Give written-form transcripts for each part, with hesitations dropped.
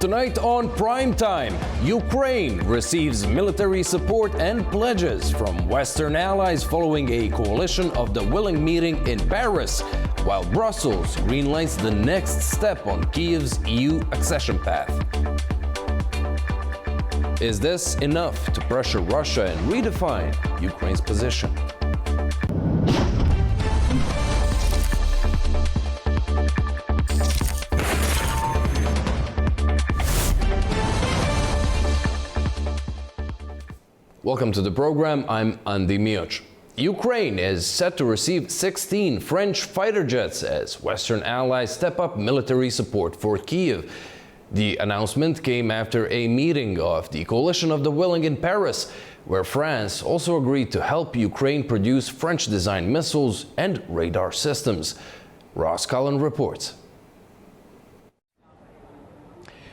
Tonight on Primetime, Ukraine receives military support and pledges from Western allies following a coalition of the willing meeting in Paris, while Brussels greenlights the next step on Kyiv's EU accession path. Is this enough to pressure Russia and redefine Ukraine's position? Welcome to the program. I'm Andy Mioch. Ukraine is set to receive 16 French fighter jets as Western allies step up military support for Kyiv. The announcement came after a meeting of the Coalition of the Willing in Paris, where France also agreed to help Ukraine produce French-designed missiles and radar systems. Ross Cullen reports.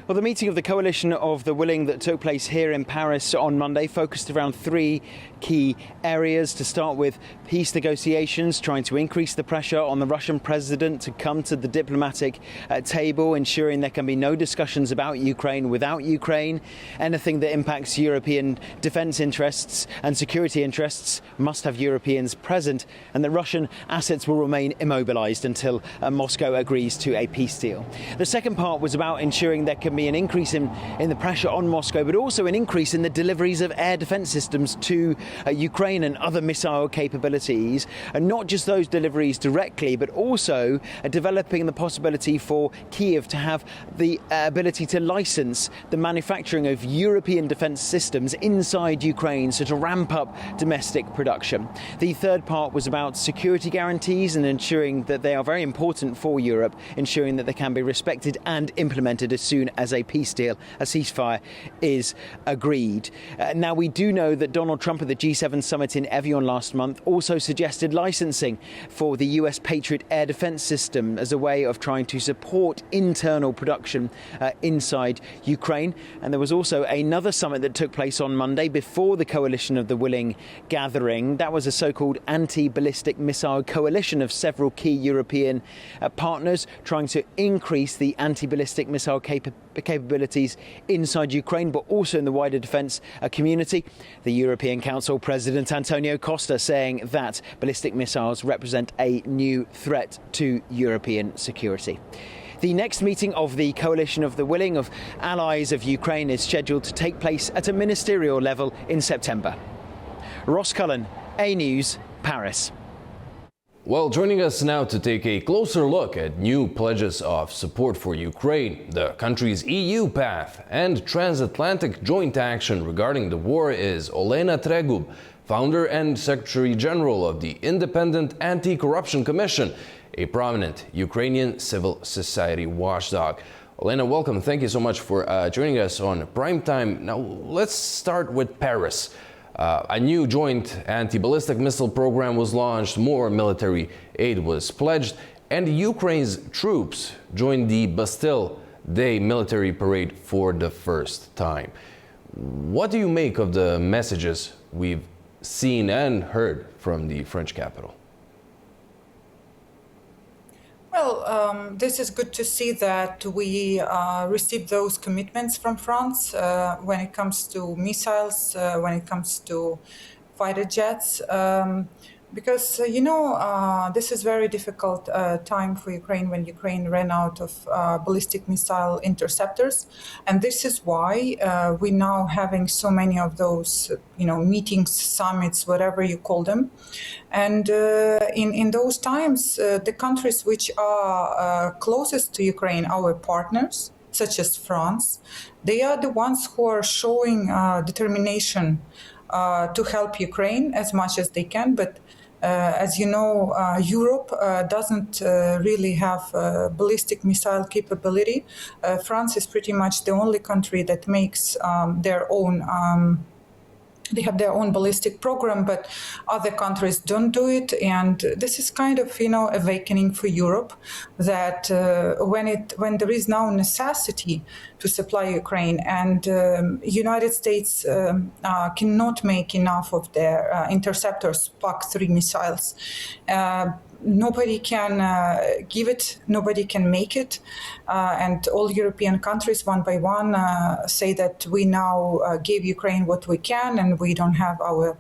Well, the meeting of the Coalition of the Willing that took place here in Paris on Monday focused around three key areas. To start with, peace negotiations, trying to increase the pressure on the Russian president to come to the diplomatic table, ensuring there can be no discussions about Ukraine without Ukraine. Anything that impacts European defence interests and security interests must have Europeans present, and that Russian assets will remain immobilised until Moscow agrees to a peace deal. The second part was about ensuring there can be an increase in the pressure on Moscow, but also an increase in the deliveries of air defence systems to Ukraine and other missile capabilities, and not just those deliveries directly, but also developing the possibility for Kyiv to have the ability to license the manufacturing of European defence systems inside Ukraine, so to ramp up domestic production. The third part was about security guarantees and ensuring that they are very important for Europe, ensuring that they can be respected and implemented as soon as a peace deal, a ceasefire, is agreed. Now, we do know that Donald Trump at the G7 summit in Evian last month also suggested licensing for the US Patriot air defense system as a way of trying to support internal production inside Ukraine. And there was also another summit that took place on Monday before the Coalition of the Willing gathering. That was a so-called anti-ballistic missile coalition of several key European partners trying to increase the anti-ballistic missile capabilities inside Ukraine, but also in the wider defence community. The European Council President Antonio Costa saying that ballistic missiles represent a new threat to European security. The next meeting of the Coalition of the Willing of allies of Ukraine is scheduled to take place at a ministerial level in September. Ross Cullen, A News, Paris. Well, joining us now to take a closer look at new pledges of support for Ukraine, the country's EU path, and transatlantic joint action regarding the war is Olena Tregub, founder and Secretary General of the Independent Anti-Corruption Commission, a prominent Ukrainian civil society watchdog. Olena, welcome. Thank you so much for joining us on Primetime. Now, let's start with Paris. A new joint anti-ballistic missile program was launched, more military aid was pledged, and Ukraine's troops joined the Bastille Day military parade for the first time. What do you make of the messages we've seen and heard from the French capital? Well, this is good to see that we received those commitments from France when it comes to missiles, when it comes to fighter jets, because, this is very difficult time for Ukraine when Ukraine ran out of ballistic missile interceptors. And this is why we're now having so many of those, meetings, summits, whatever you call them. And in those times, the countries which are closest to Ukraine, our partners, such as France, they are the ones who are showing determination to help Ukraine as much as they can. But as you know, Europe doesn't really have ballistic missile capability. France is pretty much the only country that makes their own they have their own ballistic program, but other countries don't do it. And this is kind of, awakening for Europe that when there is now necessity to supply Ukraine and United States cannot make enough of their interceptors, PAC-3 missiles. nobody can give it, nobody can make it. And all European countries, one by one, say that we now gave Ukraine what we can and we don't have our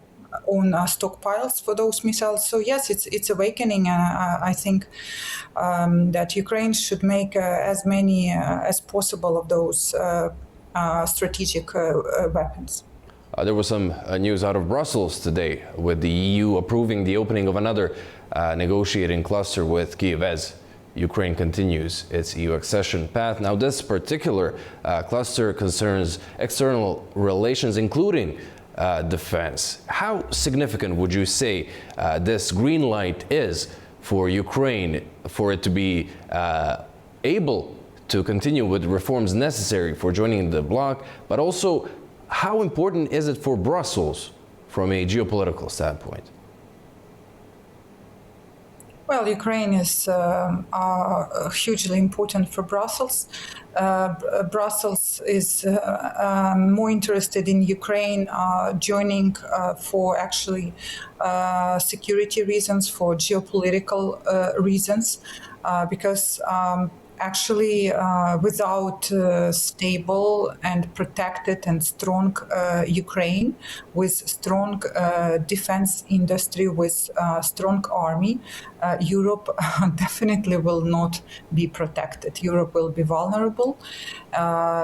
own stockpiles for those missiles. So yes, it's awakening, and I think that Ukraine should make as many as possible of those strategic weapons. There was some news out of Brussels today with the EU approving the opening of another negotiating cluster with Kyiv as Ukraine continues its EU accession path. Now, this particular cluster concerns external relations, including defense. How significant would you say this green light is for Ukraine for it to be able to continue with reforms necessary for joining the bloc, but also how important is it for Brussels from a geopolitical standpoint? Well, Ukraine is hugely important for Brussels. Brussels is more interested in Ukraine joining for actually security reasons, for geopolitical reasons, because actually, without stable and protected and strong Ukraine, with strong defense industry, with strong army, Europe definitely will not be protected. Europe will be vulnerable.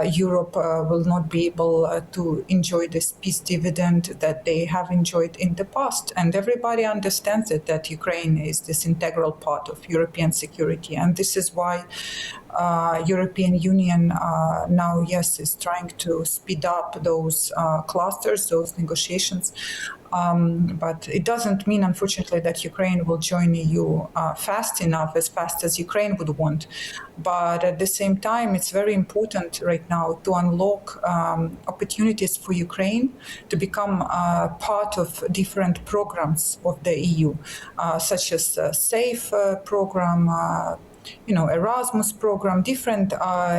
Europe will not be able to enjoy this peace dividend that they have enjoyed in the past. And everybody understands it, that Ukraine is this integral part of European security. And this is why European Union now, yes, is trying to speed up those clusters, those negotiations. But it doesn't mean, unfortunately, that Ukraine will join EU fast enough, as fast as Ukraine would want. But at the same time, it's very important right now to unlock opportunities for Ukraine to become part of different programs of the EU, such as SAFE program, Erasmus program, different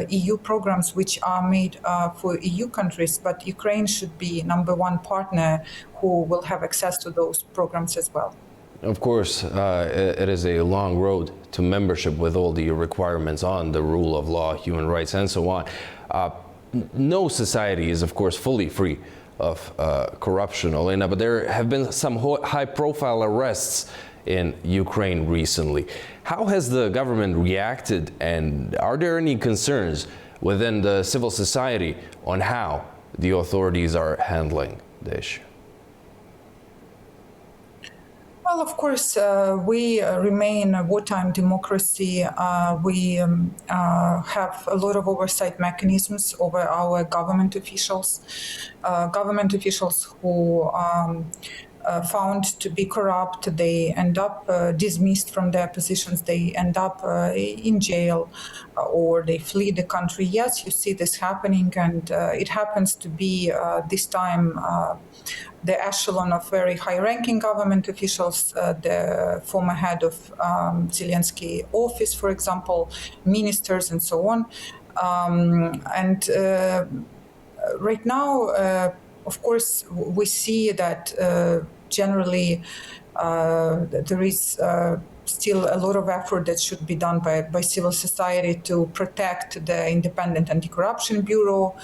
EU programs which are made for EU countries, but Ukraine should be number one partner who will have access to those programs as well. Of course, it is a long road to membership with all the requirements on the rule of law, human rights, and so on. No society is, of course, fully free of corruption, Olena, but there have been some high-profile arrests in Ukraine recently. How has the government reacted, and are there any concerns within the civil society on how the authorities are handling the issue? Well, of course, we remain a wartime democracy. We have a lot of oversight mechanisms over our government officials who found to be corrupt, they end up dismissed from their positions, they end up in jail, or they flee the country. Yes, you see this happening, and it happens to be this time the echelon of very high-ranking government officials, the former head of Zelensky office, for example, ministers, and so on. Right now, of course, we see that generally there is still a lot of effort that should be done by civil society to protect the Independent Anti-Corruption Bureau,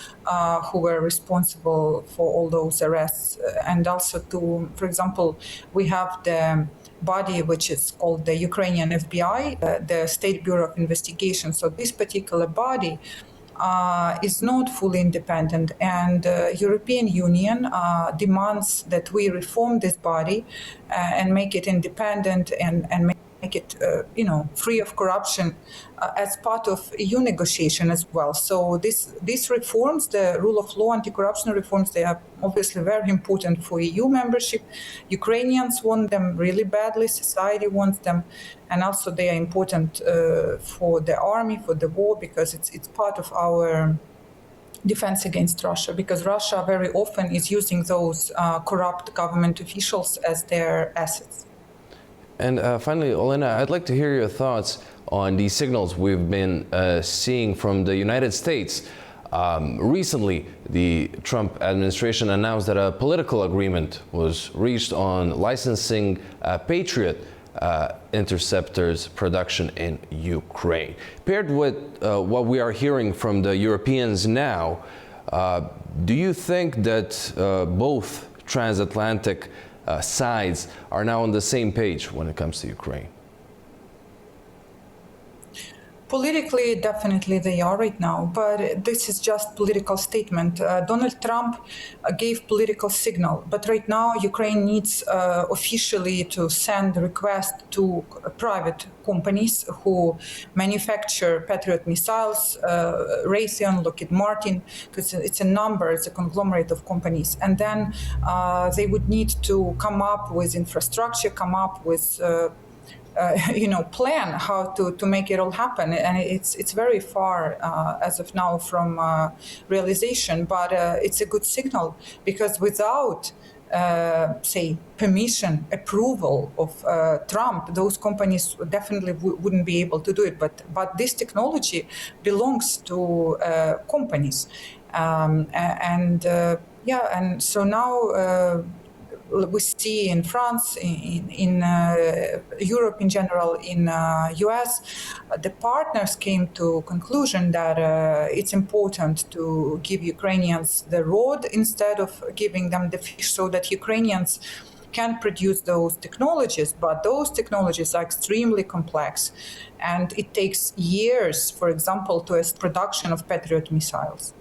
who were responsible for all those arrests. And also to, for example, we have the body which is called the Ukrainian FBI, the State Bureau of Investigation. So this particular body is not fully independent, and European Union demands that we reform this body and make it independent and make it free of corruption as part of EU negotiation as well. So these reforms, the rule of law, anti-corruption reforms, they are obviously very important for EU membership. Ukrainians want them really badly, society wants them, and also they are important for the army, for the war, because it's part of our defense against Russia, because Russia very often is using those corrupt government officials as their assets. And finally, Olena, I'd like to hear your thoughts on the signals we've been seeing from the United States. Recently, the Trump administration announced that a political agreement was reached on licensing Patriot interceptors production in Ukraine. Paired with what we are hearing from the Europeans now, do you think that both transatlantic sides are now on the same page when it comes to Ukraine? Politically, definitely they are right now, but this is just political statement. Donald Trump gave political signal, but right now Ukraine needs officially to send a request to private companies who manufacture Patriot missiles, Raytheon, Lockheed Martin, because it's a number, it's a conglomerate of companies. And then they would need to come up with infrastructure, come up with plan how to make it all happen, and it's very far as of now from realization. But it's a good signal, because without say permission, approval of Trump, those companies definitely wouldn't be able to do it. But this technology belongs to companies, and so now. We see in France, in Europe in general, in US, the partners came to conclusion that it's important to give Ukrainians the road instead of giving them the fish, so that Ukrainians can produce those technologies. But those technologies are extremely complex, and it takes years, for example, to production of Patriot missiles.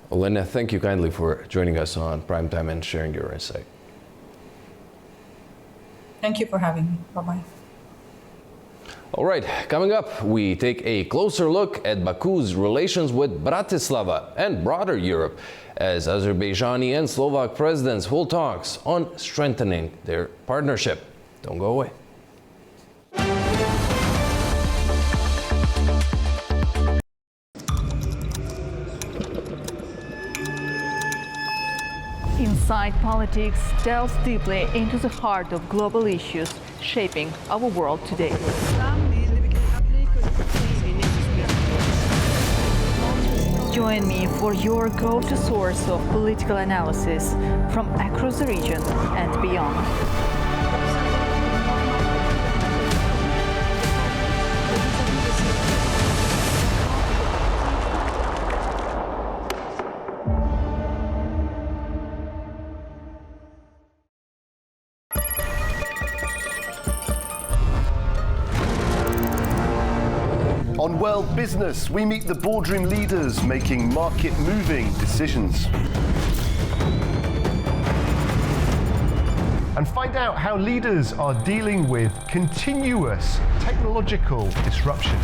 Olena, thank you kindly for joining us on Primetime and sharing your insight. Thank you for having me. Bye-bye. All right, coming up, we take a closer look at Baku's relations with Bratislava and broader Europe, as Azerbaijani and Slovak presidents hold talks on strengthening their partnership. Don't go away. Inside Politics delves deeply into the heart of global issues shaping our world today. Join me for your go-to source of political analysis from across the region and beyond. On World Business, we meet the boardroom leaders making market-moving decisions. And find out how leaders are dealing with continuous technological disruption.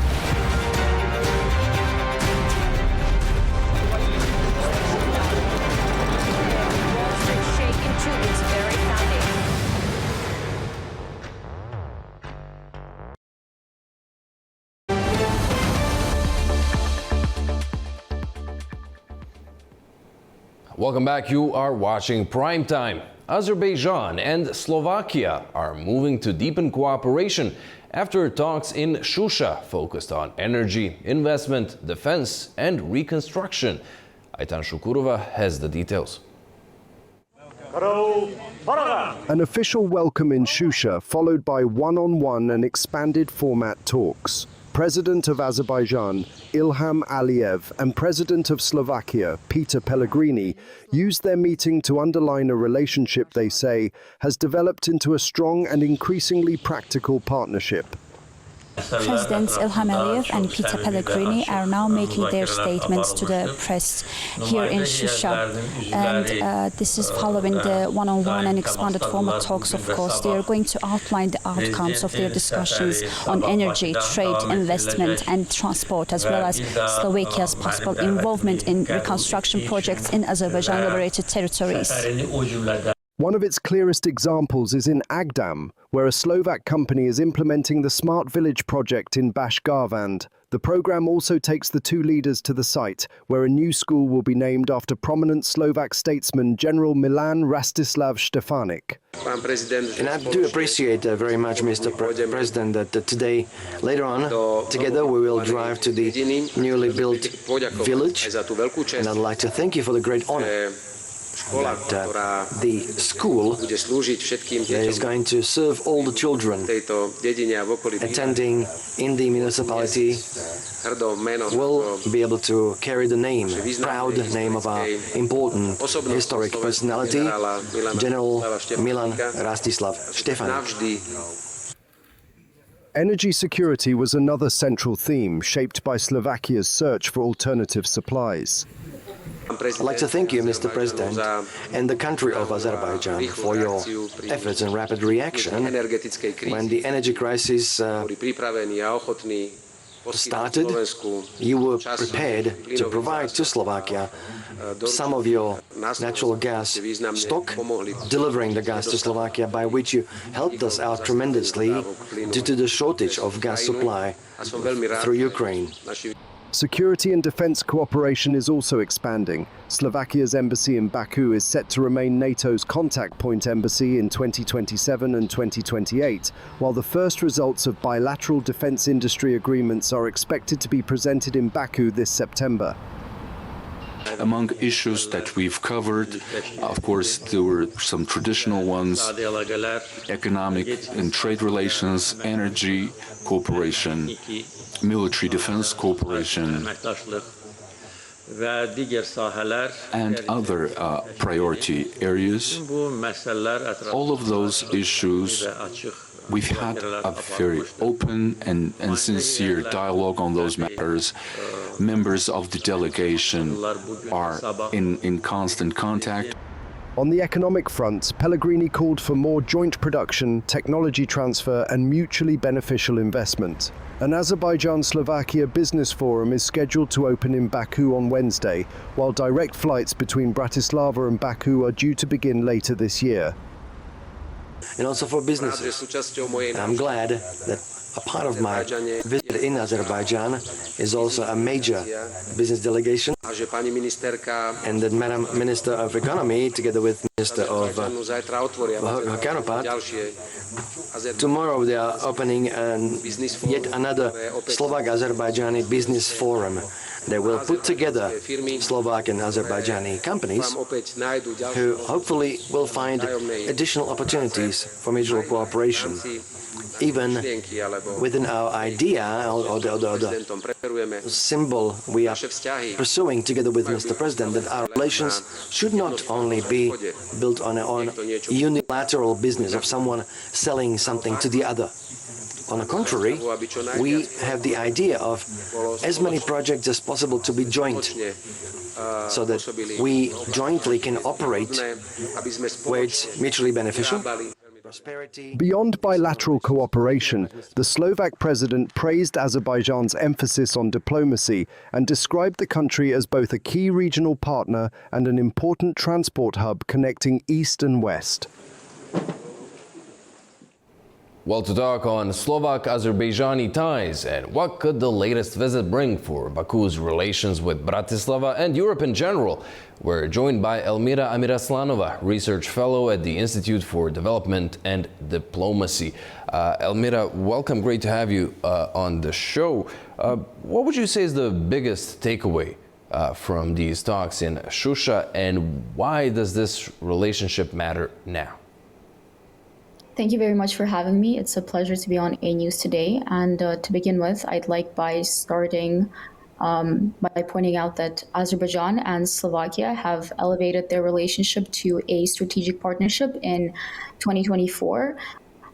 Welcome back. You are watching Primetime. Azerbaijan and Slovakia are moving to deepen cooperation after talks in Shusha focused on energy, investment, defense, and reconstruction. Aitan Shukurova has the details. An official welcome in Shusha, followed by one-on-one and expanded format talks. President of Azerbaijan, Ilham Aliyev, and President of Slovakia, Peter Pellegrini, used their meeting to underline a relationship they say has developed into a strong and increasingly practical partnership. Presidents Ilham Aliyev and Peter Pellegrini are now making their statements to the press here in Shusha, and this is following the one-on-one and expanded format talks. Of course, they are going to outline the outcomes of their discussions on energy, trade, investment and transport, as well as Slovakia's possible involvement in reconstruction projects in Azerbaijan liberated territories. One of its clearest examples is in Agdam, where a Slovak company is implementing the Smart Village project in Bashgarvand. The program also takes the two leaders to the site, where a new school will be named after prominent Slovak statesman General Milan Rastislav Štefanik. And I do appreciate very much, Mr. President, that today, later on, together we will drive to the newly built village, and I'd like to thank you for the great honor. that the school that is going to serve all the children attending in the municipality will be able to carry the name, proud name of our important historic personality, General Milan Rastislav Štefanič. Energy security was another central theme shaped by Slovakia's search for alternative supplies. I'd like to thank you, Mr. President, and the country of Azerbaijan for your efforts and rapid reaction when the energy crisis started. You were prepared to provide to Slovakia some of your natural gas stock, delivering the gas to Slovakia, by which you helped us out tremendously due to the shortage of gas supply through Ukraine. Security and defense cooperation is also expanding. Slovakia's embassy in Baku is set to remain NATO's contact point embassy in 2027 and 2028, while the first results of bilateral defense industry agreements are expected to be presented in Baku this September. Among issues that we've covered, of course, there were some traditional ones: economic and trade relations, energy cooperation, military defense cooperation, and other priority areas. All of those issues, we've had a very open and sincere dialogue on those matters. Members of the delegation are in constant contact. On the economic front, Pellegrini called for more joint production, technology transfer, and mutually beneficial investment. An Azerbaijan-Slovakia business forum is scheduled to open in Baku on Wednesday, while direct flights between Bratislava and Baku are due to begin later this year. And also for businesses. And I'm glad that a part of my visit in Azerbaijan is also a major business delegation, and that Madam Minister of Economy, together with Minister of Hokarnopat, tomorrow they are opening yet another Slovak-Azerbaijani business forum. They will put together Slovak and Azerbaijani companies who hopefully will find additional opportunities for mutual cooperation. Even within our idea or the symbol we are pursuing together with Mr. President, that our relations should not only be built on unilateral business of someone selling something to the other. On the contrary, we have the idea of as many projects as possible to be joint, so that we jointly can operate where it's mutually beneficial. Beyond bilateral cooperation, the Slovak president praised Azerbaijan's emphasis on diplomacy and described the country as both a key regional partner and an important transport hub connecting East and West. Well, to talk on Slovak-Azerbaijani ties and what could the latest visit bring for Baku's relations with Bratislava and Europe in general, we're joined by Elmira Amiraslanova, research fellow at the Institute for Development and Diplomacy. Elmira, welcome. Great to have you on the show. What would you say is the biggest takeaway from these talks in Shusha, and why does this relationship matter now? Thank you very much for having me. It's a pleasure to be on A News today. And to begin with, I'd like by starting by pointing out that Azerbaijan and Slovakia have elevated their relationship to a strategic partnership in 2024,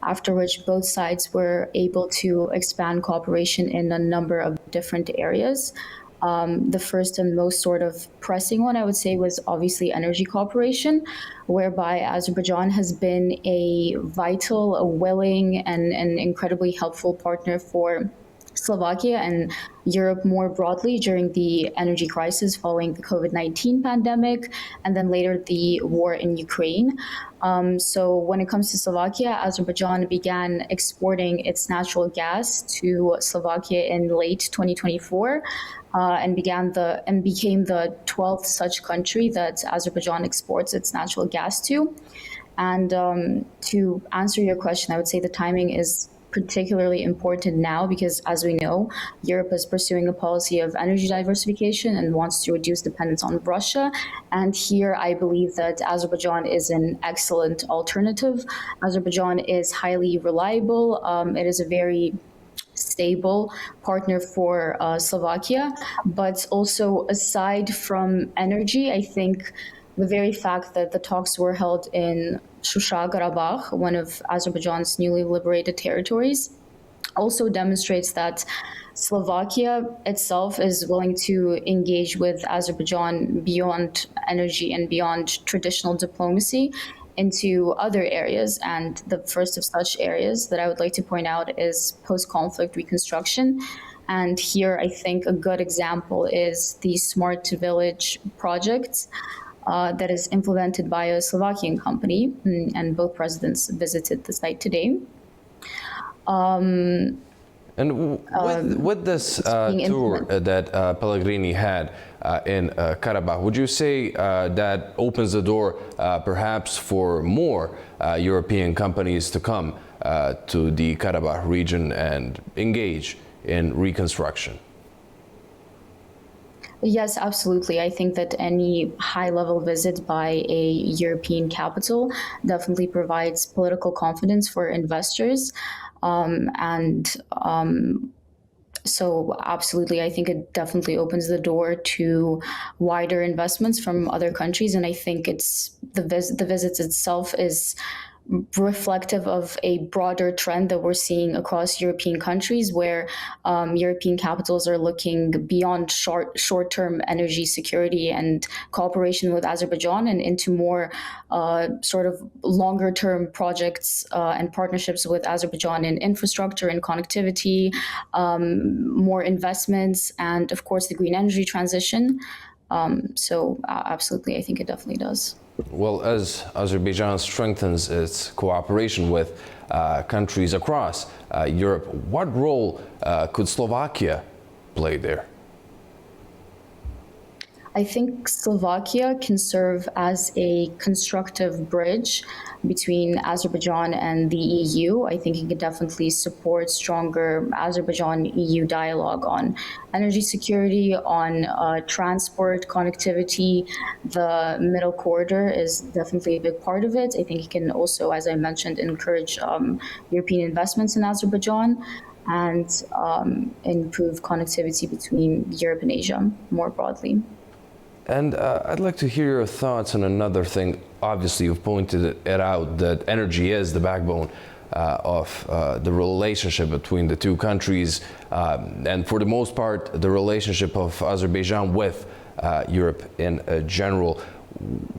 after which both sides were able to expand cooperation in a number of different areas. The first and most sort of pressing one, I would say, was obviously energy cooperation, whereby Azerbaijan has been a vital, a willing, and an incredibly helpful partner for Slovakia and Europe more broadly during the energy crisis following the COVID-19 pandemic, and then later the war in Ukraine. So when it comes to Slovakia, Azerbaijan began exporting its natural gas to Slovakia in late 2024. And became the 12th such country that Azerbaijan exports its natural gas to. And to answer your question, I would say the timing is particularly important now because, as we know, Europe is pursuing a policy of energy diversification and wants to reduce dependence on Russia. And here I believe that Azerbaijan is an excellent alternative. Azerbaijan is highly reliable. It is a very stable partner for Slovakia. But also, aside from energy, I think the very fact that the talks were held in Shusha Karabakh, one of Azerbaijan's newly liberated territories, also demonstrates that Slovakia itself is willing to engage with Azerbaijan beyond energy and beyond traditional diplomacy into other areas. And the first of such areas that I would like to point out is post-conflict reconstruction. And here I think a good example is the Smart Village project that is implemented by a Slovakian company, and both presidents visited the site today. And with this tour that Pellegrini had in Karabakh, would you say that opens the door perhaps for more European companies to come to the Karabakh region and engage in reconstruction? Yes, absolutely. I think that any high-level visit by a European capital definitely provides political confidence for investors. So absolutely, I think it definitely opens the door to wider investments from other countries. And I think it's the visits itself is reflective of a broader trend that we're seeing across European countries, where European capitals are looking beyond short-term energy security and cooperation with Azerbaijan and into more sort of longer-term projects and partnerships with Azerbaijan in infrastructure and connectivity, more investments, and of course the green energy transition. So absolutely, I think it definitely does. Well, as Azerbaijan strengthens its cooperation with countries across Europe, what role could Slovakia play there? I think Slovakia can serve as a constructive bridge between Azerbaijan and the EU. I think it can definitely support stronger Azerbaijan-EU dialogue on energy security, on transport, connectivity. The middle corridor is definitely a big part of it. I think it can also, as I mentioned, encourage European investments in Azerbaijan and improve connectivity between Europe and Asia more broadly. And I'd like to hear your thoughts on another thing. Obviously, you've pointed it out that energy is the backbone of the relationship between the two countries, and for the most part, the relationship of Azerbaijan with Europe in general.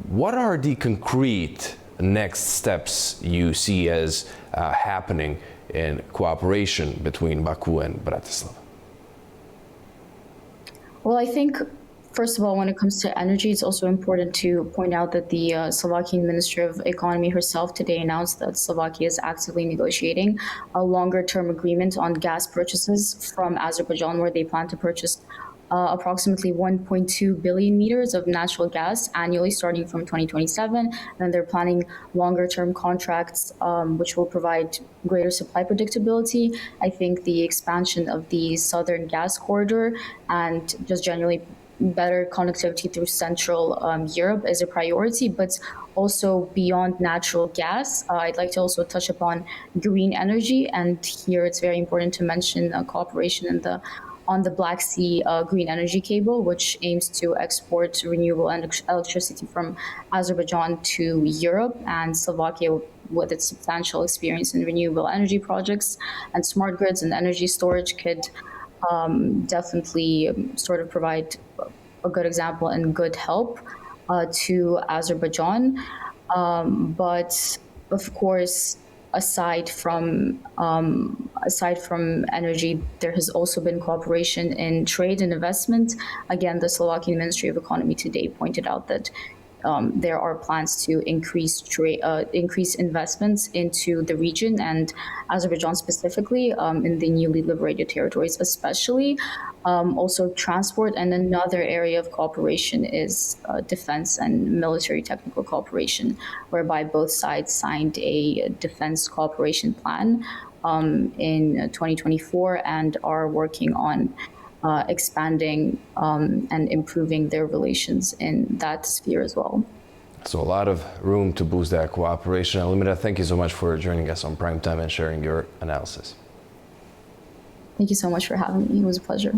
What are the concrete next steps you see as happening in cooperation between Baku and Bratislava? Well, I think first of all, when it comes to energy, it's also important to point out that the Slovakian Ministry of Economy herself today announced that Slovakia is actively negotiating a longer-term agreement on gas purchases from Azerbaijan, where they plan to purchase approximately 1.2 billion meters of natural gas annually starting from 2027. And they're planning longer-term contracts, which will provide greater supply predictability. I think the expansion of the southern gas corridor and just generally better connectivity through Central Europe is a priority, but also beyond natural gas. I'd like to also touch upon green energy, and here it's very important to mention cooperation on the Black Sea green energy cable, which aims to export renewable electricity from Azerbaijan to Europe, and Slovakia, with its substantial experience in renewable energy projects and smart grids and energy storage, could definitely sort of provide a good example and good help to Azerbaijan. But of course, aside from energy, there has also been cooperation in trade and investment. Again, the Slovakian Ministry of Economy today pointed out that there are plans to increase investments into the region and Azerbaijan specifically in the newly liberated territories, especially. Also transport, and another area of cooperation is defense and military technical cooperation, whereby both sides signed a defense cooperation plan, in 2024 and are working on expanding and improving their relations in that sphere as well. So a lot of room to boost that cooperation. Alimira, thank you so much for joining us on Primetime and sharing your analysis. Thank you so much for having me. It was a pleasure.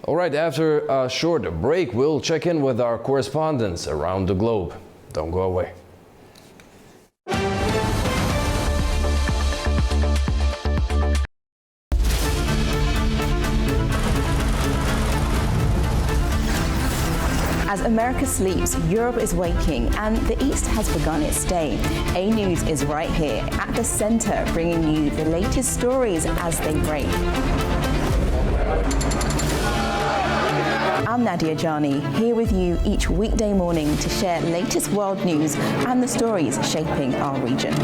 All right, after a short break, we'll check in with our correspondents around the globe. Don't go away. As America sleeps, Europe is waking, and the East has begun its day. A News is right here at the center, bringing you the latest stories as they break. I'm Nadia Jani, here with you each weekday morning to share latest world news and the stories shaping our region.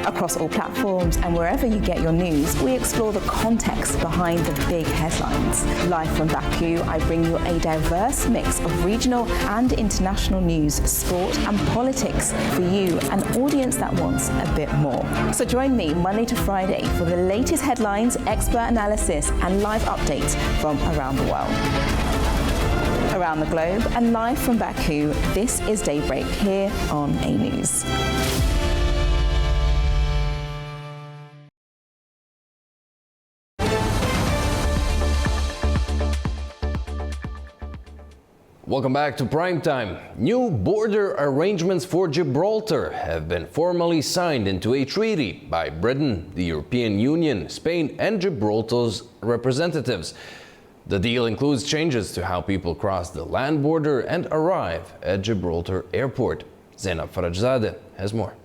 Across all platforms and wherever you get your news, we explore the context behind the big headlines. Live from Baku, I bring you a diverse mix of regional and international news, sport and politics for you, an audience that wants a bit more. So join me Monday to Friday for the latest headlines, expert analysis and live updates from around the world. Around the globe and live from Baku, this is Daybreak here on A News. Welcome back to Primetime. New border arrangements for Gibraltar have been formally signed into a treaty by Britain, the European Union, Spain and Gibraltar's representatives. The deal includes changes to how people cross the land border and arrive at Gibraltar Airport. Zainab Farajzadeh has more.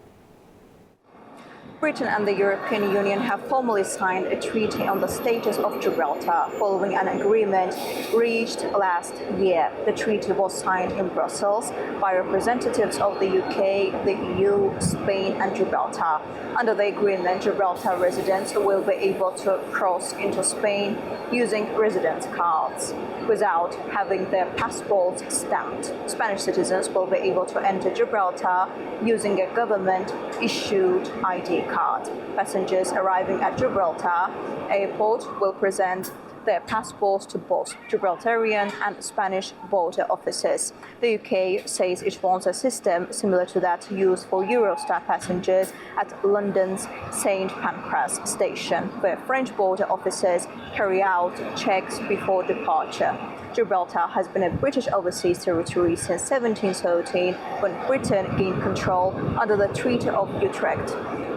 Britain and the European Union have formally signed a treaty on the status of Gibraltar following an agreement reached last year. The treaty was signed in Brussels by representatives of the UK, the EU, Spain and Gibraltar. Under the agreement, Gibraltar residents will be able to cross into Spain using residence cards without having their passports stamped. Spanish citizens will be able to enter Gibraltar using a government-issued ID card. Passengers arriving at Gibraltar Airport will present their passports to both Gibraltarian and Spanish border officers. The UK says it wants a system similar to that used for Eurostar passengers at London's St Pancras station, where French border officers carry out checks before departure. Gibraltar has been a British overseas territory since 1713, when Britain gained control under the Treaty of Utrecht,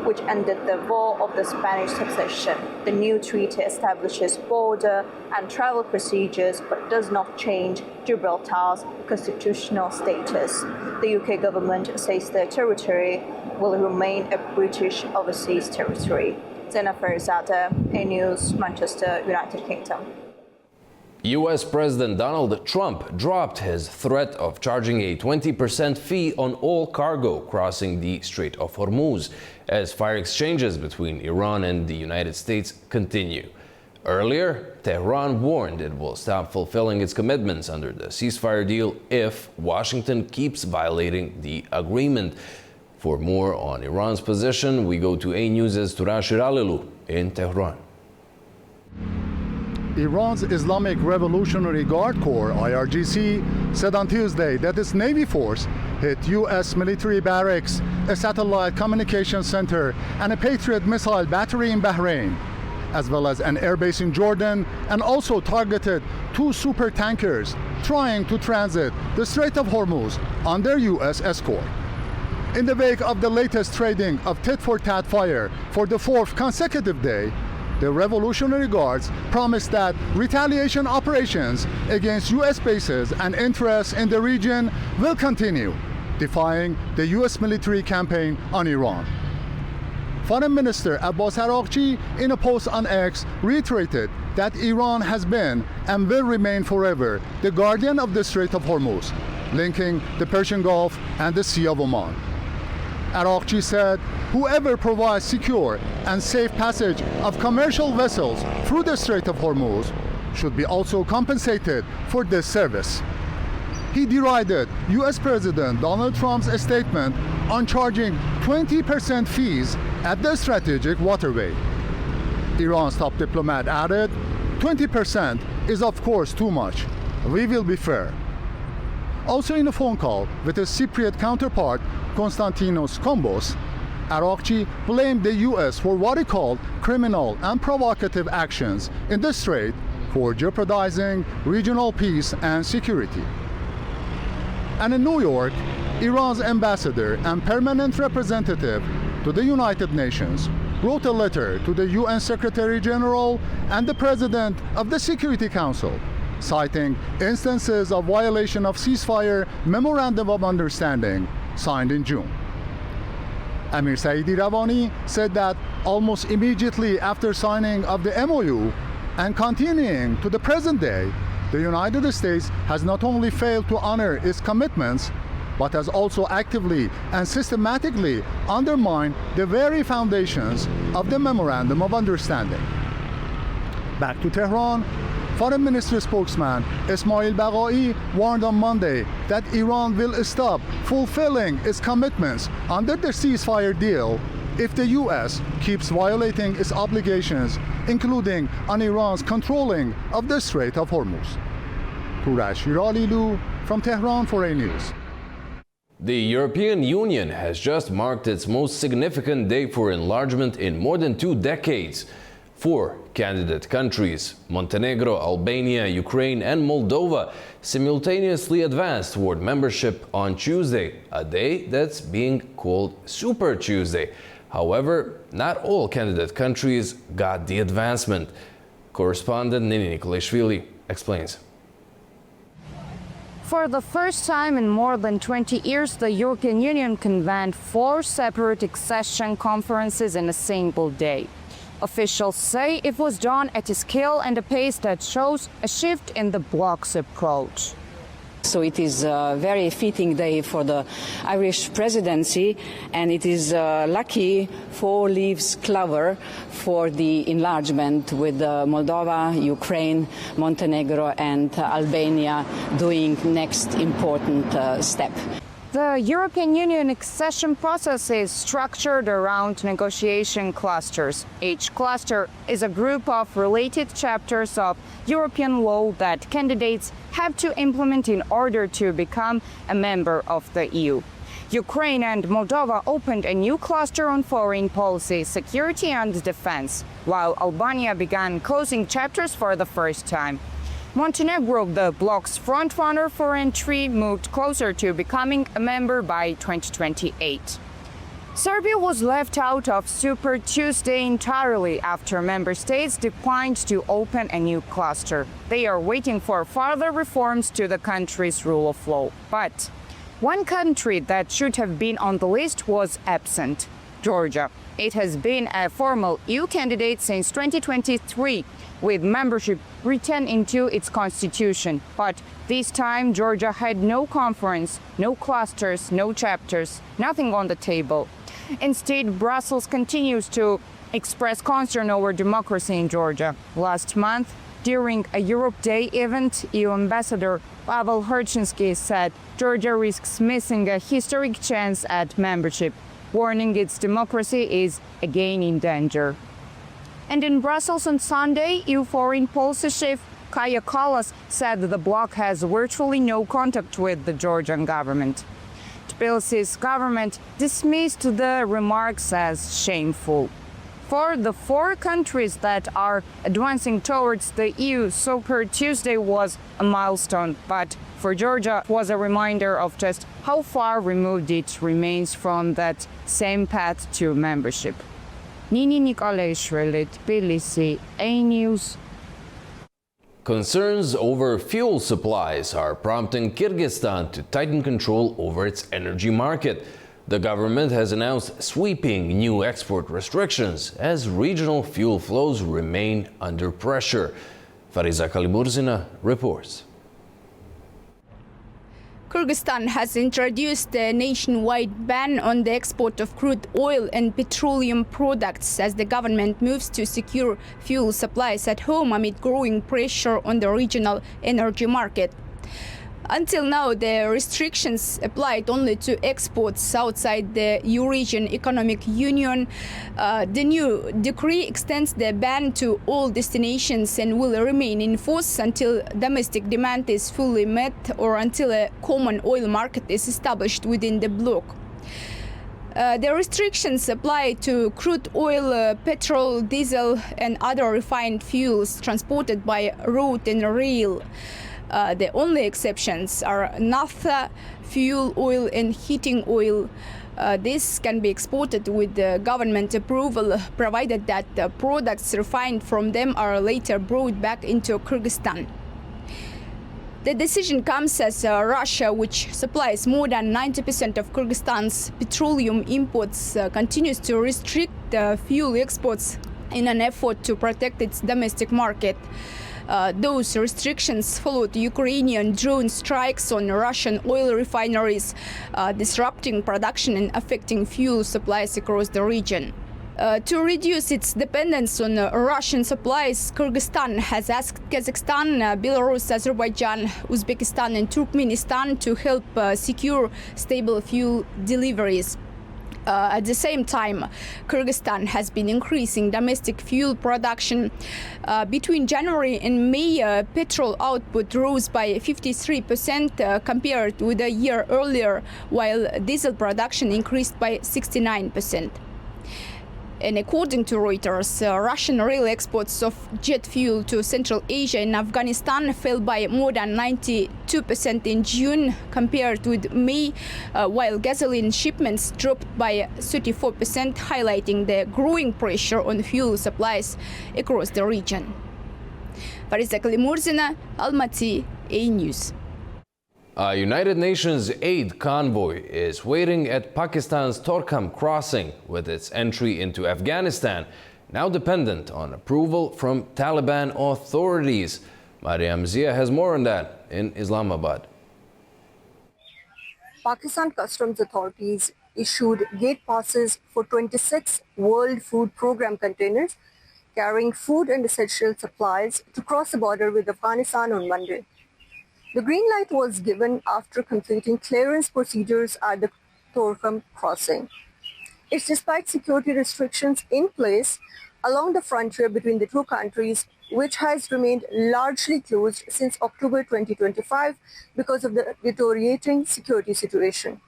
which ended the War of the Spanish Succession. The new treaty establishes border and travel procedures but does not change Gibraltar's constitutional status. The UK government says the territory will remain a British overseas territory. Zainab Farajzadeh, A News, Manchester, United Kingdom. US President Donald Trump dropped his threat of charging a 20% fee on all cargo crossing the Strait of Hormuz as fire exchanges between Iran and the United States continue. Earlier, Tehran warned it will stop fulfilling its commitments under the ceasefire deal if Washington keeps violating the agreement. For more on Iran's position, we go to A News' Turash Iralilu in Tehran. Iran's Islamic Revolutionary Guard Corps, IRGC, said on Tuesday that its Navy force hit U.S. military barracks, a satellite communications center, and a Patriot missile battery in Bahrain, as well as an airbase in Jordan, and also targeted 2 super tankers trying to transit the Strait of Hormuz under U.S. escort. In the wake of the latest trading of tit-for-tat fire for the 4th consecutive day, the Revolutionary Guards promised that retaliation operations against U.S. bases and interests in the region will continue, defying the U.S. military campaign on Iran. Foreign Minister Abbas Araghchi, in a post on X, reiterated that Iran has been and will remain forever the guardian of the Strait of Hormuz, linking the Persian Gulf and the Sea of Oman. Araghchi said, whoever provides secure and safe passage of commercial vessels through the Strait of Hormuz should be also compensated for this service. He derided U.S. President Donald Trump's statement on charging 20% fees at the strategic waterway. Iran's top diplomat added, 20% is of course too much. We will be fair. Also in a phone call with his Cypriot counterpart, Konstantinos Kombos, Arakci blamed the US for what he called criminal and provocative actions in the Strait for jeopardizing regional peace and security. And in New York, Iran's ambassador and permanent representative to the United Nations wrote a letter to the UN Secretary General and the President of the Security Council, citing instances of violation of ceasefire memorandum of understanding signed in June. Amir Saidi Ravani said that almost immediately after signing of the MOU and continuing to the present day, the United States has not only failed to honor its commitments, but has also actively and systematically undermined the very foundations of the Memorandum of Understanding. Back to Tehran, Foreign Ministry spokesman Ismail Baghai warned on Monday that Iran will stop fulfilling its commitments under the ceasefire deal if the US keeps violating its obligations, including on Iran's controlling of the Strait of Hormuz. Purash Hiralilu from Tehran for A News. The European Union has just marked its most significant day for enlargement in more than 2 decades. 4 candidate countries, Montenegro, Albania, Ukraine and Moldova, simultaneously advanced toward membership on Tuesday, a day that's being called Super Tuesday. However, not all candidate countries got the advancement. Correspondent Nini Nikolashvili explains. For the first time in more than 20 years, the European Union convened 4 separate accession conferences in a single day. Officials say it was done at a scale and a pace that shows a shift in the bloc's approach. So it is a very fitting day for the Irish presidency, and it is lucky 4 leaves clover for the enlargement, with Moldova, Ukraine, Montenegro and Albania doing next important step. The European Union accession process is structured around negotiation clusters. Each cluster is a group of related chapters of European law that candidates have to implement in order to become a member of the EU. Ukraine and Moldova opened a new cluster on foreign policy, security and defense, while Albania began closing chapters for the first time. Montenegro, the bloc's frontrunner for entry, moved closer to becoming a member by 2028. Serbia was left out of Super Tuesday entirely after member states declined to open a new cluster. They are waiting for further reforms to the country's rule of law. But one country that should have been on the list was absent: Georgia. It has been a formal EU candidate since 2023, with membership written into its constitution. But this time, Georgia had no conference, no clusters, no chapters, nothing on the table. Instead, Brussels continues to express concern over democracy in Georgia. Last month, during a Europe Day event, EU Ambassador Pavel Herchinsky said Georgia risks missing a historic chance at membership, warning its democracy is again in danger. And in Brussels on Sunday, EU Foreign Policy Chief Kaja Kallas said the bloc has virtually no contact with the Georgian government. Tbilisi's government dismissed the remarks as shameful. For the 4 countries that are advancing towards the EU, Super Tuesday was a milestone, but for Georgia it was a reminder of just how far removed it remains from that same path to membership. Nini Nikolashvili, Tbilisi, A News. Concerns over fuel supplies are prompting Kyrgyzstan to tighten control over its energy market. The government has announced sweeping new export restrictions as regional fuel flows remain under pressure. Fariza Kalimurzina reports. Kyrgyzstan has introduced a nationwide ban on the export of crude oil and petroleum products as the government moves to secure fuel supplies at home amid growing pressure on the regional energy market. Until now, the restrictions applied only to exports outside the Eurasian Economic Union. The new decree extends the ban to all destinations and will remain in force until domestic demand is fully met or until a common oil market is established within the bloc. The restrictions apply to crude oil, petrol, diesel and other refined fuels transported by road and rail. The only exceptions are naphtha, fuel oil and heating oil. This can be exported with government approval, provided that the products refined from them are later brought back into Kyrgyzstan. The decision comes as Russia, which supplies more than 90% of Kyrgyzstan's petroleum imports, continues to restrict fuel exports in an effort to protect its domestic market. Those restrictions followed Ukrainian drone strikes on Russian oil refineries, disrupting production and affecting fuel supplies across the region. To reduce its dependence on Russian supplies, Kyrgyzstan has asked Kazakhstan, Belarus, Azerbaijan, Uzbekistan and Turkmenistan to help secure stable fuel deliveries. At the same time, Kyrgyzstan has been increasing domestic fuel production. Between January and May, petrol output rose by 53% compared with a year earlier, while diesel production increased by 69%. And according to Reuters, Russian rail exports of jet fuel to Central Asia and Afghanistan fell by more than 92% in June compared with May, while gasoline shipments dropped by 34%, highlighting the growing pressure on fuel supplies across the region. Farisa Kalimurzina, Almaty, A News. A United Nations aid convoy is waiting at Pakistan's Torkham crossing, with its entry into Afghanistan now dependent on approval from Taliban authorities. Mariam Zia has more on that in Islamabad. Pakistan Customs authorities issued gate passes for 26 World Food Programme containers carrying food and essential supplies to cross the border with Afghanistan on Monday. The green light was given after completing clearance procedures at the Torkham crossing. It's despite security restrictions in place along the frontier between the two countries, which has remained largely closed since October 2025 because of the deteriorating security situation.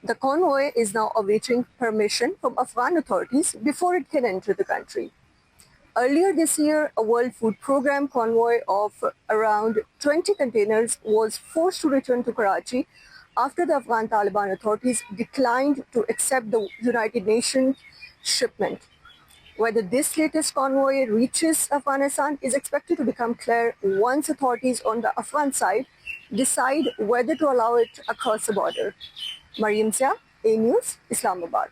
The convoy is now awaiting permission from Afghan authorities before it can enter the country. Earlier this year, a World Food Programme convoy of around 20 containers was forced to return to Karachi after the Afghan Taliban authorities declined to accept the United Nations shipment. Whether this latest convoy reaches Afghanistan is expected to become clear once authorities on the Afghan side decide whether to allow it across the border. Mariam Zia, A News, Islamabad.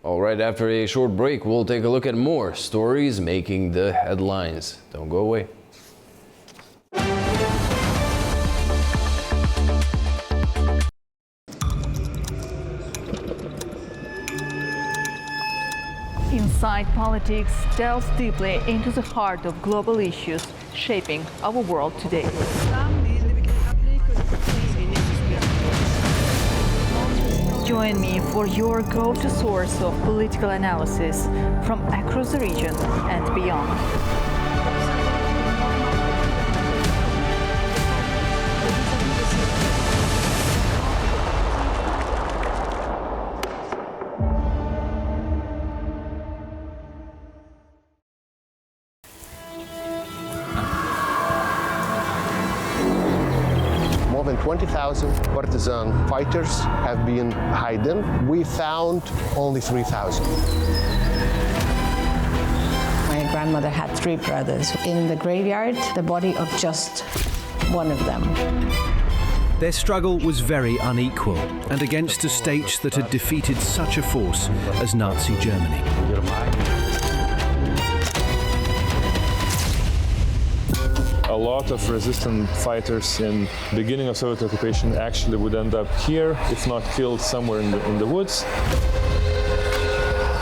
All right, after a short break, we'll take a look at more stories making the headlines. Don't go away. Inside Politics delves deeply into the heart of global issues shaping our world today. Join me for your go-to source of political analysis from across the region and beyond. More than 20,000 partisan fighters have been hidden. We found only 3,000. My grandmother had 3 brothers. In the graveyard, the body of just one of them. Their struggle was very unequal and against a state that had defeated such a force as Nazi Germany. A lot of resistant fighters in the beginning of Soviet occupation actually would end up here, if not killed somewhere in the woods.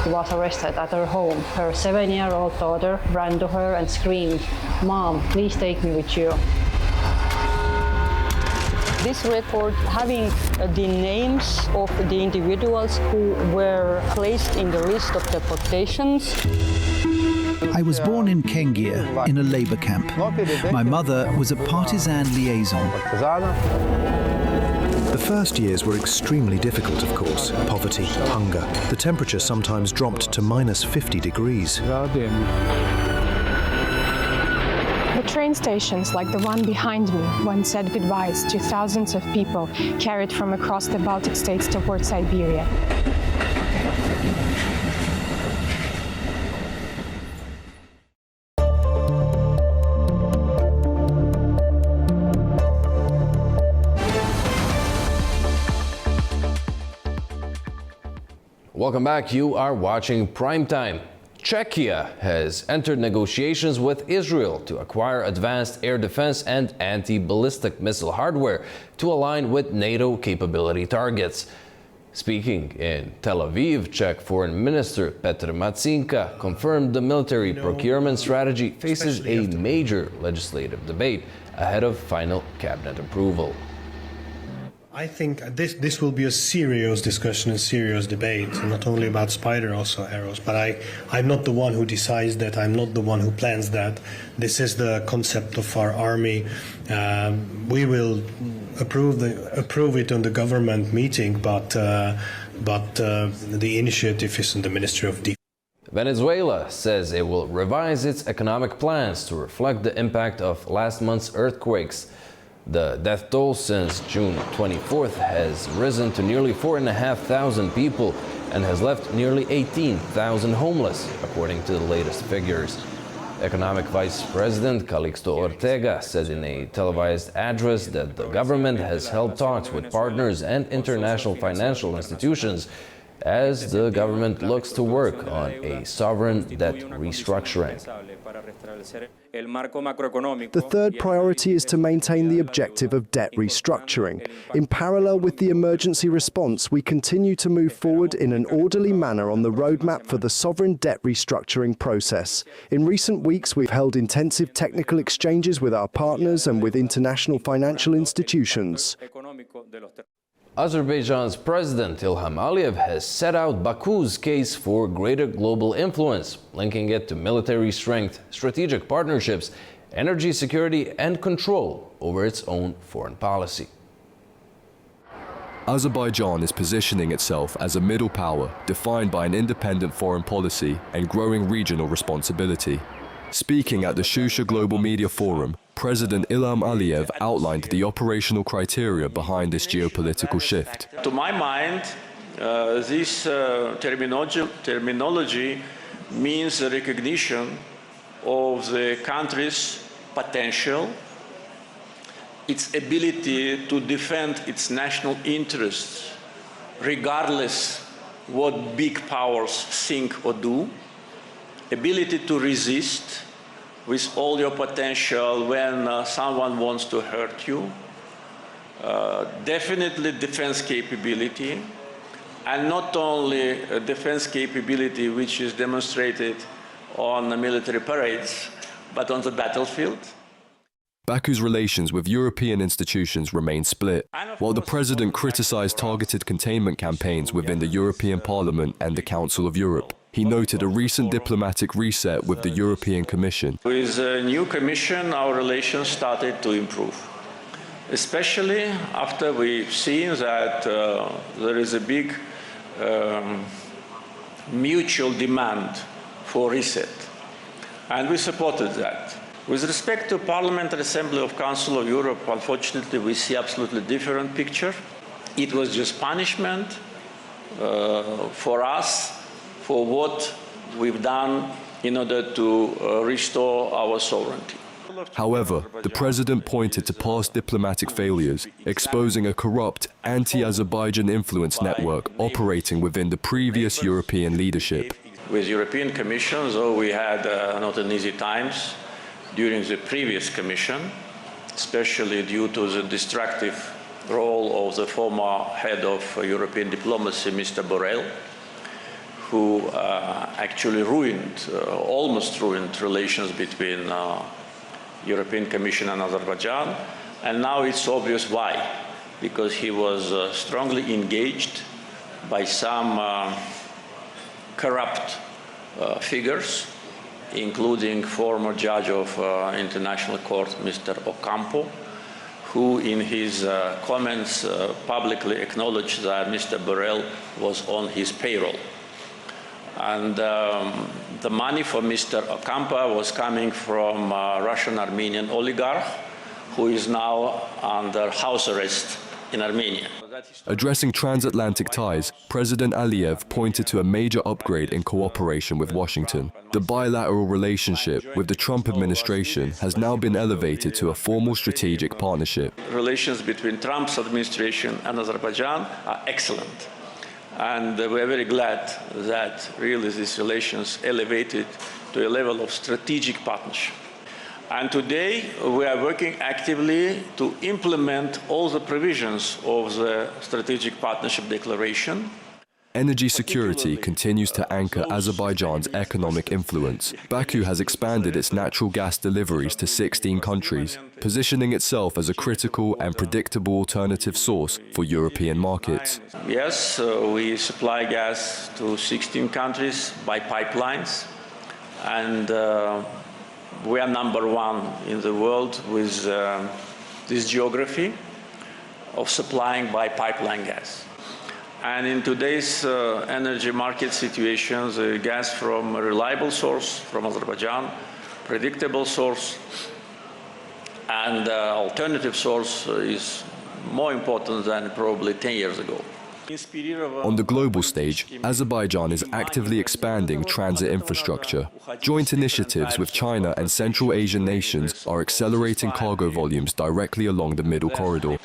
She was arrested at her home. Her 7-year-old daughter ran to her and screamed, "Mom, please take me with you." This record having the names of the individuals who were placed in the list of deportations. I was born in Kengia, in a labor camp. My mother was a partisan liaison. The first years were extremely difficult, of course. Poverty, hunger. The temperature sometimes dropped to minus 50 degrees. The train stations, like the one behind me, once said goodbyes to thousands of people carried from across the Baltic states toward Siberia. Welcome back. You are watching Primetime. Czechia has entered negotiations with Israel to acquire advanced air defense and anti-ballistic missile hardware to align with NATO capability targets. Speaking in Tel Aviv, Czech Foreign Minister Petr Matsinka confirmed the military procurement strategy faces a major legislative debate ahead of final cabinet approval. I think this will be a serious discussion, a serious debate, not only about Spider, also arrows. But I'm not the one who decides that. I'm not the one who plans that. This is the concept of our army. We will approve it on the government meeting, but the initiative is in the Ministry of Defense. Venezuela says it will revise its economic plans to reflect the impact of last month's earthquakes. The death toll since June 24th has risen to nearly 4,500 people and has left nearly 18,000 homeless, according to the latest figures. Economic Vice President Calixto Ortega said in a televised address that the government has held talks with partners and international financial institutions as the government looks to work on a sovereign debt restructuring. The third priority is to maintain the objective of debt restructuring. In parallel with the emergency response, we continue to move forward in an orderly manner on the roadmap for the sovereign debt restructuring process. In recent weeks, we've held intensive technical exchanges with our partners and with international financial institutions. Azerbaijan's President Ilham Aliyev has set out Baku's case for greater global influence, linking it to military strength, strategic partnerships, energy security, and control over its own foreign policy. Azerbaijan is positioning itself as a middle power defined by an independent foreign policy and growing regional responsibility. Speaking at the Shusha Global Media Forum, President Ilham Aliyev outlined the operational criteria behind this geopolitical shift. To my mind, this terminology means a recognition of the country's potential, its ability to defend its national interests, regardless what big powers think or do, ability to resist with all your potential when someone wants to hurt you, definitely defense capability, and not only a defense capability which is demonstrated on the military parades, but on the battlefield. Baku's relations with European institutions remain split. While the president criticized targeted containment campaigns within the European Parliament and the Council of Europe, he noted a recent diplomatic reset with the European Commission. With the new Commission, our relations started to improve, especially after we've seen that there is a big mutual demand for reset, and we supported that. With respect to Parliamentary Assembly of Council of Europe, unfortunately, we see absolutely different picture. It was just punishment for us for what we've done in order to restore our sovereignty. However, the president pointed to past diplomatic failures, exposing a corrupt anti-Azerbaijan influence network operating within the previous European leadership. With European Commission, though we had not an easy times during the previous Commission, especially due to the destructive role of the former head of European diplomacy, Mr. Borrell, who actually almost ruined relations between European Commission and Azerbaijan. And now it's obvious why. because he was strongly engaged by some corrupt figures, including former judge of International Court, Mr. Ocampo, who in his comments publicly acknowledged that Mr. Borrell was on his payroll. And the money for Mr. Ocampo was coming from a Russian-Armenian oligarch who is now under house arrest in Armenia. Addressing transatlantic ties, President Aliyev pointed to a major upgrade in cooperation with Washington. The bilateral relationship with the Trump administration has now been elevated to a formal strategic partnership. Relations between Trump's administration and Azerbaijan are excellent. And we are very glad that really these relations elevated to a level of strategic partnership. And today we are working actively to implement all the provisions of the Strategic Partnership Declaration. Energy security continues to anchor Azerbaijan's economic influence. Baku has expanded its natural gas deliveries to 16 countries, positioning itself as a critical and predictable alternative source for European markets. Yes, we supply gas to 16 countries by pipelines, and we are #1 in the world with this geography of supplying by pipeline gas. And in today's energy market situations, gas from a reliable source, from Azerbaijan, predictable source, and alternative source is more important than probably 10 years ago. On the global stage, Azerbaijan is actively expanding transit infrastructure. Joint initiatives with China and Central Asian nations are accelerating cargo volumes directly along the Middle Corridor.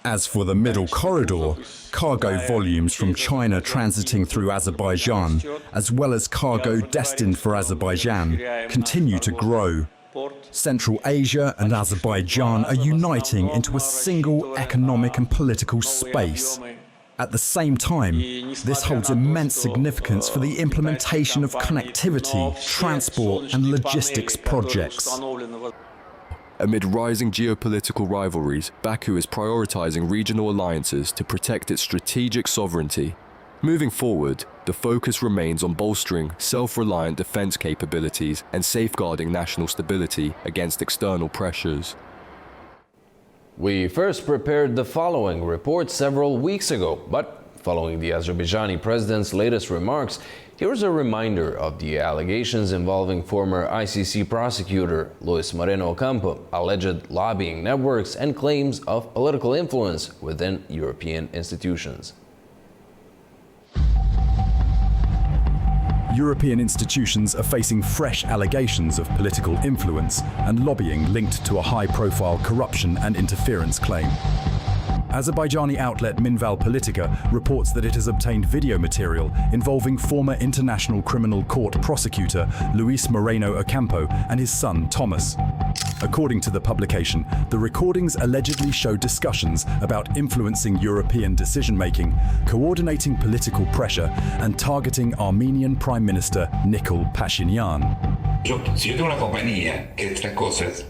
As for the Middle Corridor, cargo volumes from China transiting through Azerbaijan, as well as cargo destined for Azerbaijan, continue to grow. Central Asia and Azerbaijan are uniting into a single economic and political space. At the same time, this holds immense significance for the implementation of connectivity, transport and logistics projects. Amid rising geopolitical rivalries, Baku is prioritizing regional alliances to protect its strategic sovereignty. Moving forward, the focus remains on bolstering self-reliant defense capabilities and safeguarding national stability against external pressures. We first prepared the following report several weeks ago, but following the Azerbaijani president's latest remarks, here's a reminder of the allegations involving former ICC prosecutor Luis Moreno Ocampo, alleged lobbying networks, and claims of political influence within European institutions. European institutions are facing fresh allegations of political influence and lobbying linked to a high-profile corruption and interference claim. Azerbaijani outlet Minval Politika reports that it has obtained video material involving former International Criminal Court prosecutor Luis Moreno Ocampo and his son Thomas. According to the publication, the recordings allegedly show discussions about influencing European decision-making, coordinating political pressure, and targeting Armenian Prime Minister Nikol Pashinyan. Si yo tengo una compañía que estas cosas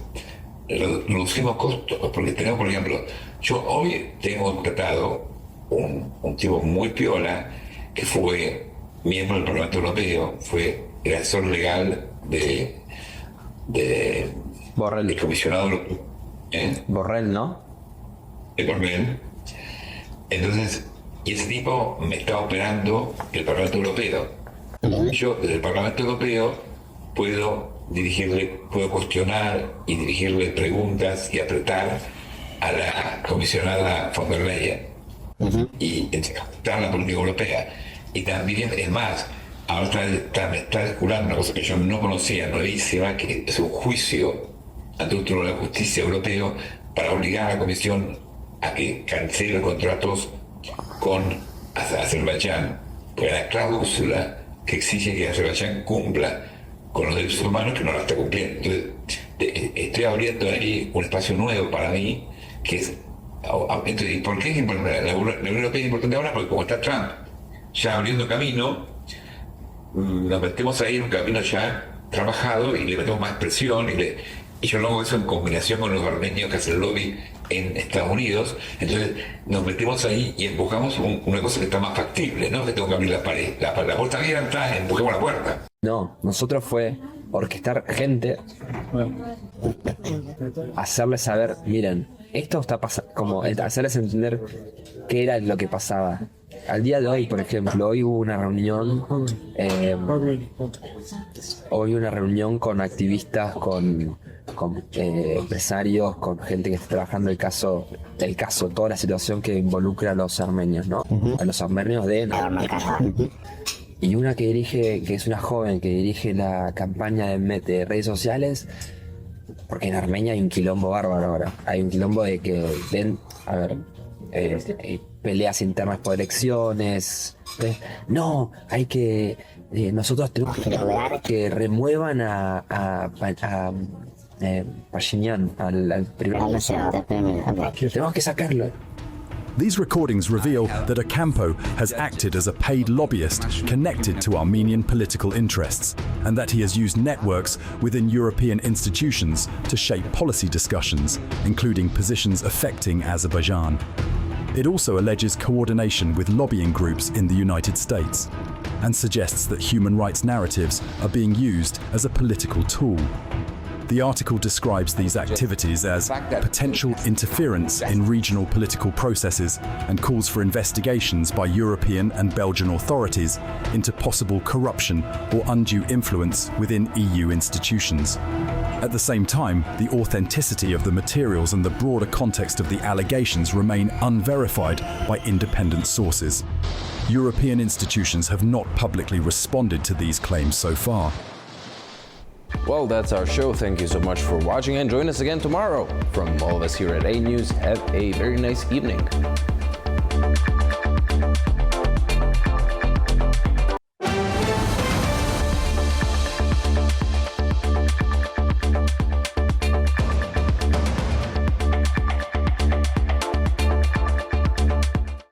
reducimos costos, porque tenemos, por ejemplo, yo hoy tengo contratado un tipo muy piola que fue miembro del Parlamento Europeo, fue el asesor legal de Borrell. El comisionado Borrell, ¿no? De Borrell. Entonces, y ese tipo me está operando el Parlamento Europeo. Yo desde el Parlamento Europeo puedo cuestionar y dirigirle preguntas y apretar a la comisionada von der Leyen y entrar la política europea. Y también, es más, ahora me está circulando una cosa que yo no conocía, nuevísima, que es un juicio ante el Tribunal de Justicia Europeo para obligar a la Comisión a que cancele contratos con Azerbaiyán, porque la cláusula que exige que Azerbaiyán cumpla con los derechos humanos que no la está cumpliendo. Entonces, estoy abriendo ahí un espacio nuevo para mí, que es... Entonces, ¿por qué es importante? La Unión Europea es importante ahora porque como está Trump ya abriendo camino, nos metemos ahí en un camino ya trabajado y le metemos más presión y yo lo hago eso en combinación con los armenios que hacen lobby en Estados Unidos. Entonces nos metemos ahí y empujamos una cosa que está más factible, ¿no? Que tengo que abrir la pared. La puerta abierta, empujemos la puerta. No, nosotros fue orquestar gente, hacerles saber, miren, esto está pasando, como hacerles entender qué era lo que pasaba. Al día de hoy, por ejemplo, hoy hubo una reunión, con activistas, con empresarios, con gente que está trabajando el caso, toda la situación que involucra a los armenios, ¿no? A los armenios de y una que es una joven que dirige la campaña de redes sociales, porque en Armenia hay un quilombo bárbaro ahora. Hay un quilombo de que peleas internas por elecciones. No, hay que nosotros tenemos que remuevan a Pashinyan, al primer ministro. Tenemos que sacarlo. These recordings reveal that Ocampo has acted as a paid lobbyist connected to Armenian political interests, and that he has used networks within European institutions to shape policy discussions, including positions affecting Azerbaijan. It also alleges coordination with lobbying groups in the United States, and suggests that human rights narratives are being used as a political tool. The article describes these activities as potential interference in regional political processes and calls for investigations by European and Belgian authorities into possible corruption or undue influence within EU institutions. At the same time, the authenticity of the materials and the broader context of the allegations remain unverified by independent sources. European institutions have not publicly responded to these claims so far. Well, that's our show. Thank you so much for watching, and join us again tomorrow. From all of us here at A News, have a very nice evening.